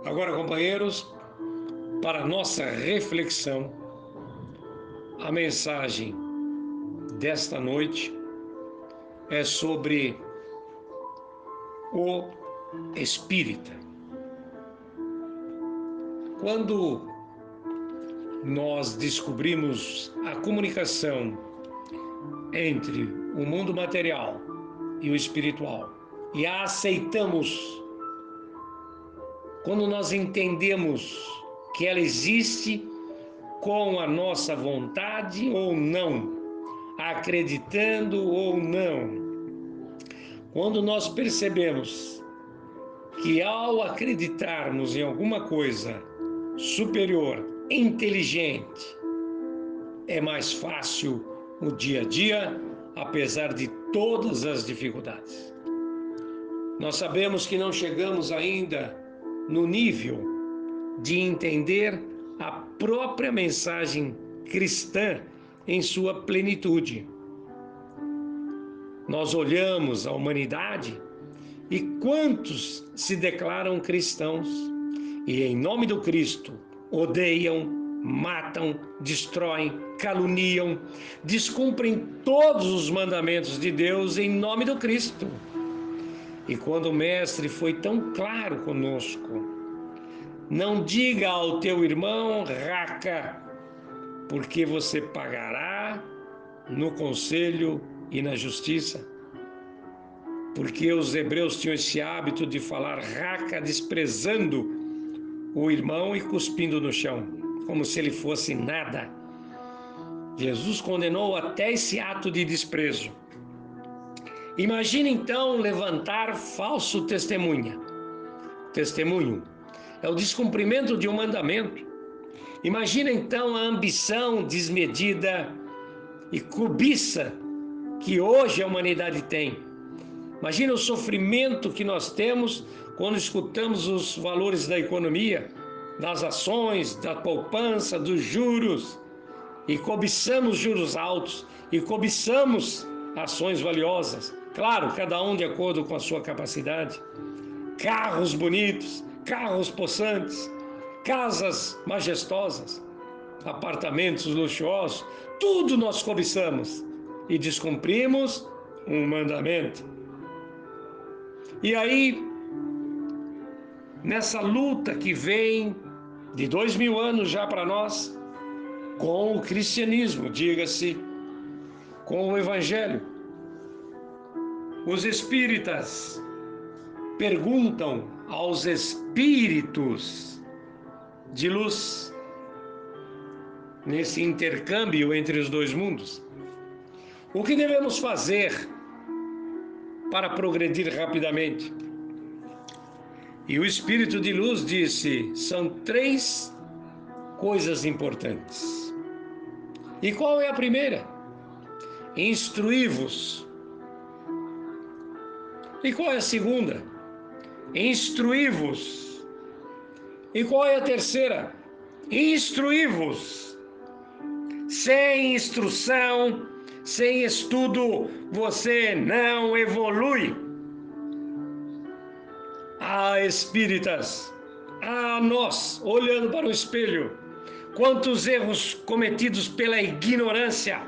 Agora, companheiros, para nossa reflexão, a mensagem desta noite é sobre o espírita. Quando nós descobrimos a comunicação entre o mundo material e o espiritual e a aceitamos, quando nós entendemos que ela existe com a nossa vontade ou não, acreditando ou não, quando nós percebemos que ao acreditarmos em alguma coisa superior, inteligente, é mais fácil o dia a dia, apesar de todas as dificuldades. Nós sabemos que não chegamos ainda no nível de entender a própria mensagem cristã em sua plenitude. Nós olhamos a humanidade e quantos se declaram cristãos e, em nome do Cristo, odeiam, matam, destroem, caluniam, descumprem todos os mandamentos de Deus em nome do Cristo. E quando o Mestre foi tão claro conosco, não diga ao teu irmão raca, porque você pagará no conselho e na justiça. Porque os hebreus tinham esse hábito de falar raca, desprezando o irmão e cuspindo no chão, como se ele fosse nada. Jesus condenou até esse ato de desprezo. Imagina então levantar falso testemunho. É o descumprimento de um mandamento. Imagina então a ambição desmedida e cobiça que hoje a humanidade tem. Imagina o sofrimento que nós temos quando escutamos os valores da economia, das ações, da poupança, dos juros, e cobiçamos juros altos, e cobiçamos ações valiosas. Claro, cada um de acordo com a sua capacidade. Carros bonitos, carros possantes, casas majestosas, apartamentos luxuosos, tudo nós cobiçamos e descumprimos um mandamento. E aí, nessa luta que vem de 2000 anos já para nós, com o cristianismo, diga-se, com o evangelho, os espíritas perguntam aos espíritos de luz, nesse intercâmbio entre os dois mundos, o que devemos fazer para progredir rapidamente? E o espírito de luz disse: são 3 coisas importantes. E qual é a primeira? Instruí-vos. E qual é a segunda? Instruí-vos. E qual é a terceira? Instruí-vos. Sem instrução, sem estudo, você não evolui. Ah, espíritas, nós, olhando para o espelho, quantos erros cometidos pela ignorância,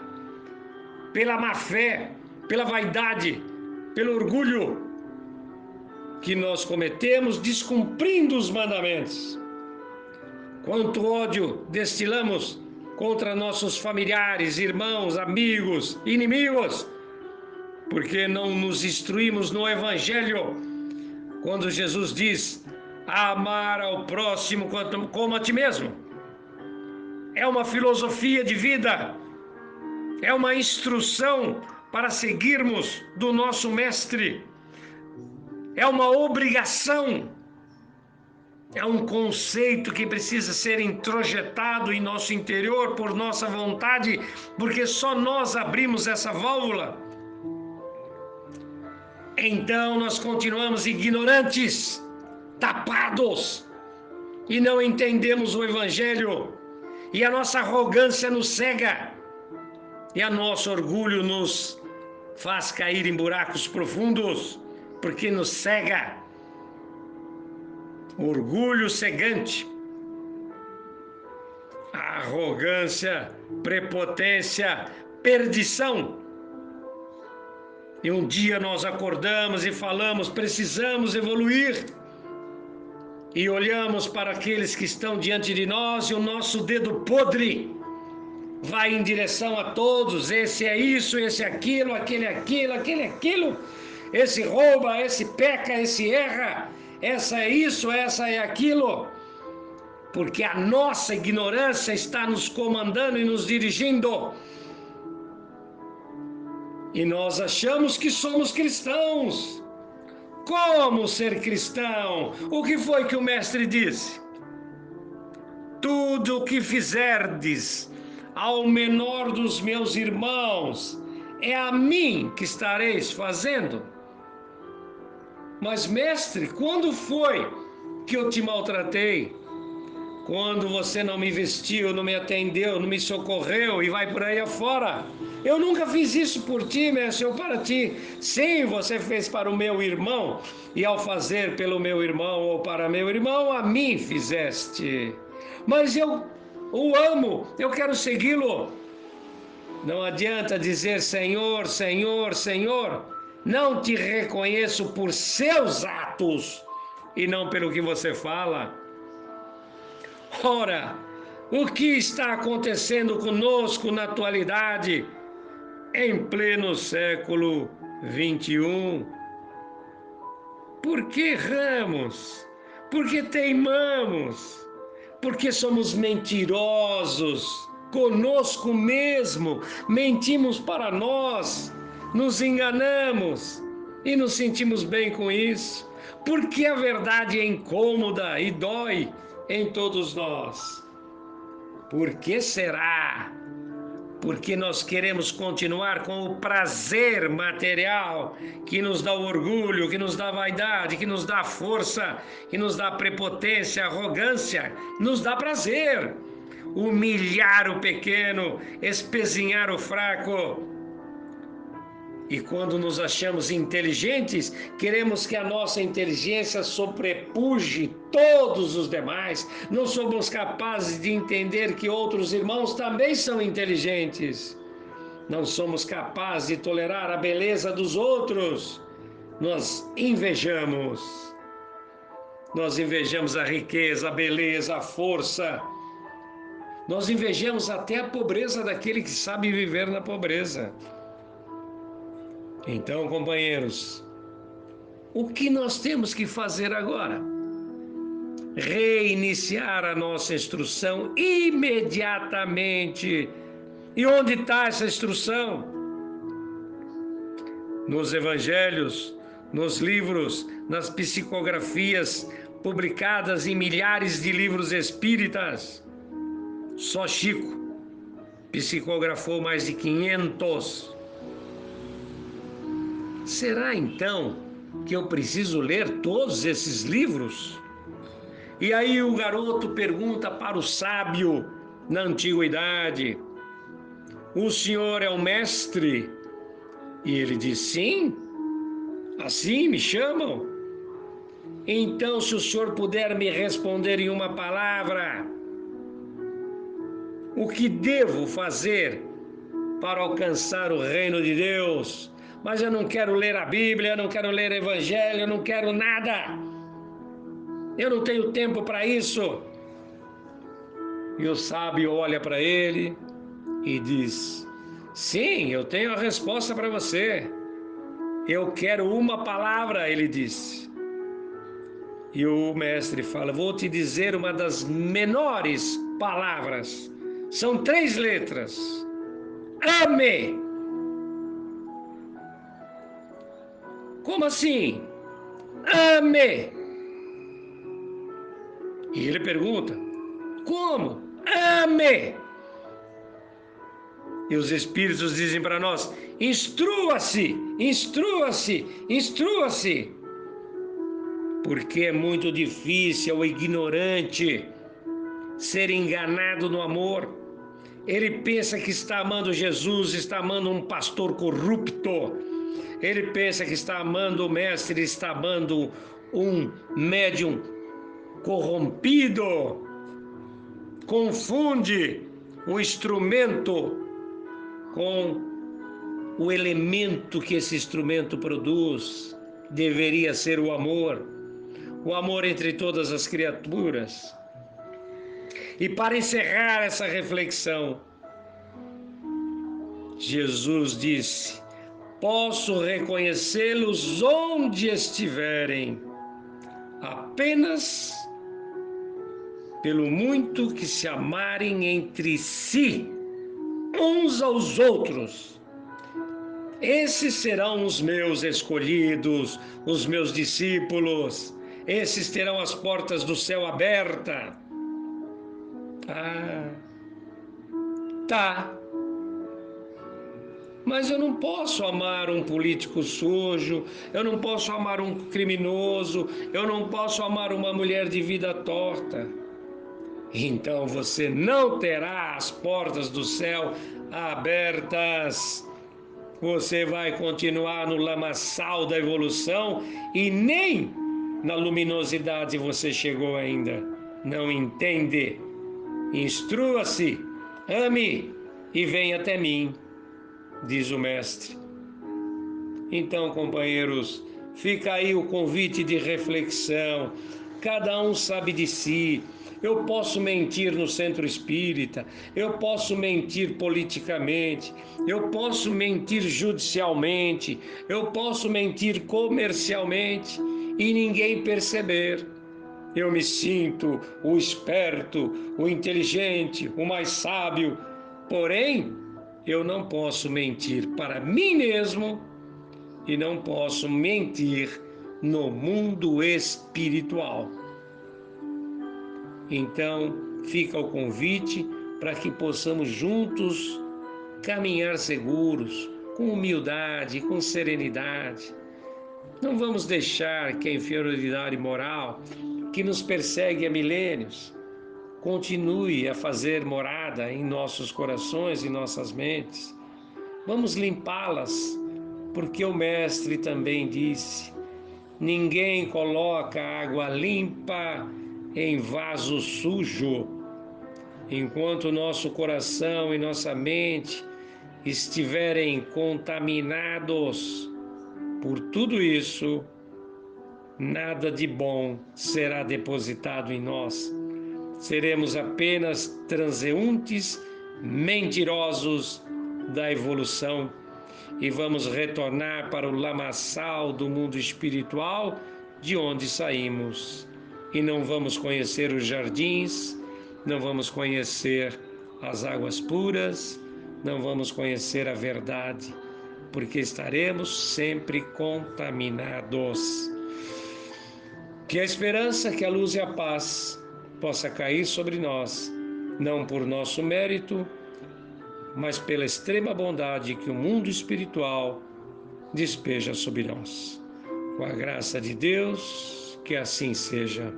pela má fé, pela vaidade, pelo orgulho que nós cometemos descumprindo os mandamentos. Quanto ódio destilamos contra nossos familiares, irmãos, amigos, inimigos, porque não nos instruímos no Evangelho, quando Jesus diz: amar ao próximo como a ti mesmo. É uma filosofia de vida, é uma instrução para seguirmos do nosso Mestre, é uma obrigação, é um conceito que precisa ser introjetado em nosso interior por nossa vontade, porque só nós abrimos essa válvula. Então nós continuamos ignorantes, tapados, e não entendemos o Evangelho, e a nossa arrogância nos cega, e a nosso orgulho nos faz cair em buracos profundos, porque nos cega. orgulho cegante, arrogância, prepotência, perdição. E um dia nós acordamos e falamos: precisamos evoluir. E olhamos para aqueles que estão diante de nós e o nosso dedo podre vai em direção a todos. Esse é isso, esse é aquilo, aquele é aquilo, aquele é aquilo. Esse rouba, esse peca, esse erra. Essa é isso, essa é aquilo. Porque a nossa ignorância está nos comandando e nos dirigindo. E nós achamos que somos cristãos. Como ser cristão? O que foi que o mestre disse? Tudo o que fizerdes ao menor dos meus irmãos, é a mim que estareis fazendo. Mas, mestre, quando foi que eu te maltratei? Quando você não me vestiu, não me atendeu, não me socorreu e vai por aí afora. Eu nunca fiz isso por ti, mestre, ou para ti. Sim, você fez para o meu irmão, e ao fazer pelo meu irmão ou para meu irmão, a mim fizeste. Mas eu o amo, eu quero segui-lo. Não adianta dizer Senhor, Senhor, Senhor. Não te reconheço por seus atos e não pelo que você fala. Ora, o que está acontecendo conosco na atualidade, em pleno século 21? Por que erramos? Por que teimamos? Porque somos mentirosos conosco mesmo, mentimos para nós, nos enganamos e nos sentimos bem com isso. Porque a verdade é incômoda e dói em todos nós. Por que será? Porque nós queremos continuar com o prazer material que nos dá o orgulho, que nos dá a vaidade, que nos dá a força, que nos dá a prepotência, a arrogância, nos dá prazer. Humilhar o pequeno, espezinhar o fraco. E quando nos achamos inteligentes, queremos que a nossa inteligência sobrepuje todos os demais. Não somos capazes de entender que outros irmãos também são inteligentes. Não somos capazes de tolerar a beleza dos outros. Nós invejamos. Nós invejamos a riqueza, a beleza, a força. Nós invejamos até a pobreza daquele que sabe viver na pobreza. Então, companheiros, o que nós temos que fazer agora? Reiniciar a nossa instrução imediatamente. E onde está essa instrução? Nos evangelhos, nos livros, nas psicografias publicadas em milhares de livros espíritas. Só Chico psicografou mais de 500. Será então que eu preciso ler todos esses livros? E aí o garoto pergunta para o sábio na antiguidade: o senhor é o mestre? E ele diz: sim, assim me chamam. Então, se o senhor puder me responder em uma palavra, o que devo fazer para alcançar o reino de Deus? Mas eu não quero ler a Bíblia, eu não quero ler o Evangelho, eu não quero nada. Eu não tenho tempo para isso. E o sábio olha para ele e diz: sim, eu tenho a resposta para você. Eu quero uma palavra, ele disse. E o mestre fala: vou te dizer uma das menores palavras. São 3 letras. Ame. Como assim? Ame. E ele pergunta: como? Ame. E os espíritos dizem para nós: instrua-se, instrua-se, instrua-se. Porque é muito difícil ao ignorante ser enganado no amor. Ele pensa que está amando Jesus, está amando um pastor corrupto. Ele pensa que está amando o mestre, está amando um médium corrompido, confunde o instrumento com o elemento que esse instrumento produz. Deveria ser o amor entre todas as criaturas. E para encerrar essa reflexão, Jesus disse: posso reconhecê-los onde estiverem, apenas pelo muito que se amarem entre si, uns aos outros. Esses serão os meus escolhidos, os meus discípulos. Esses terão as portas do céu abertas. Tá. Mas eu não posso amar um político sujo, eu não posso amar um criminoso, eu não posso amar uma mulher de vida torta. Então você não terá as portas do céu abertas. Você vai continuar no lamaçal da evolução e nem na luminosidade você chegou ainda. Não entende? Instrua-se, ame e venha até mim, diz o Mestre. Então, companheiros, fica aí o convite de reflexão. Cada um sabe de si. Eu posso mentir no centro espírita, eu posso mentir politicamente, eu posso mentir judicialmente, eu posso mentir comercialmente e ninguém perceber. Eu me sinto o esperto, o inteligente, o mais sábio, porém, eu não posso mentir para mim mesmo e não posso mentir no mundo espiritual. Então, fica o convite para que possamos juntos caminhar seguros, com humildade, com serenidade. Não vamos deixar que a inferioridade moral, que nos persegue há milênios, continue a fazer morada em nossos corações e nossas mentes. Vamos limpá-las, porque o Mestre também disse: ninguém coloca água limpa em vaso sujo. Enquanto nosso coração e nossa mente estiverem contaminados por tudo isso, nada de bom será depositado em nós. Seremos apenas transeuntes, mentirosos da evolução e vamos retornar para o lamaçal do mundo espiritual de onde saímos. E não vamos conhecer os jardins, não vamos conhecer as águas puras, não vamos conhecer a verdade, porque estaremos sempre contaminados. Que a esperança, que a luz e a paz possa cair sobre nós, não por nosso mérito, mas pela extrema bondade que o mundo espiritual despeja sobre nós. Com a graça de Deus, que assim seja.